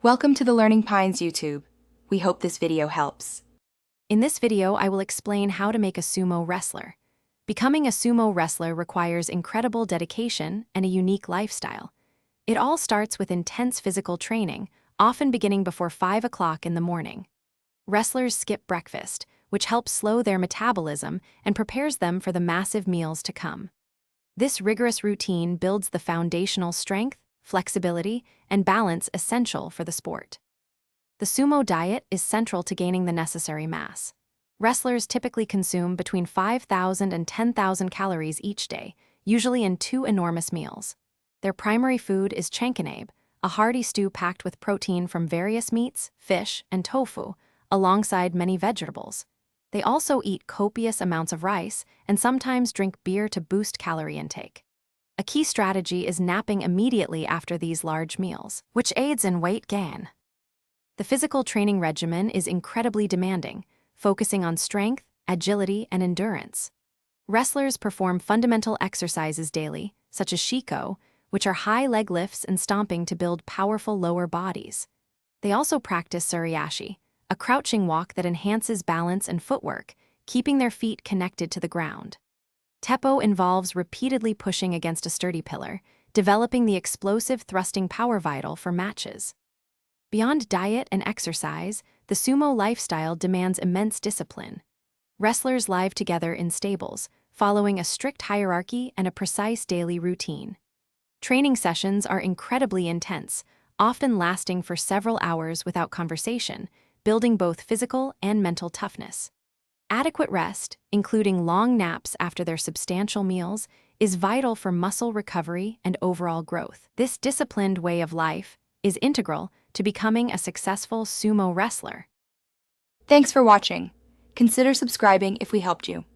Welcome to the Learning Pines YouTube. We hope this video helps. In this video, I will explain how to make a sumo wrestler. Becoming a sumo wrestler requires incredible dedication and a unique lifestyle. It all starts with intense physical training, often beginning before 5 o'clock in the morning. Wrestlers skip breakfast, which helps slow their metabolism and prepares them for the massive meals to come. This rigorous routine builds the foundational strength, flexibility, and balance essential for the sport. The sumo diet is central to gaining the necessary mass. Wrestlers typically consume between 5,000 and 10,000 calories each day, usually in 2 enormous meals. Their primary food is chankanabe, a hearty stew packed with protein from various meats, fish, and tofu, alongside many vegetables. They also eat copious amounts of rice and sometimes drink beer to boost calorie intake. A key strategy is napping immediately after these large meals, which aids in weight gain. The physical training regimen is incredibly demanding, focusing on strength, agility, and endurance. Wrestlers perform fundamental exercises daily, such as shiko, which are high leg lifts and stomping to build powerful lower bodies. They also practice suriashi, a crouching walk that enhances balance and footwork, keeping their feet connected to the ground. Teppo involves repeatedly pushing against a sturdy pillar, developing the explosive thrusting power vital for matches. Beyond diet and exercise, the sumo lifestyle demands immense discipline. Wrestlers live together in stables, following a strict hierarchy and a precise daily routine. Training sessions are incredibly intense, often lasting for several hours without conversation, building both physical and mental toughness. Adequate rest, including long naps after their substantial meals, is vital for muscle recovery and overall growth. This disciplined way of life is integral to becoming a successful sumo wrestler. Thanks for watching. Consider subscribing if we helped you.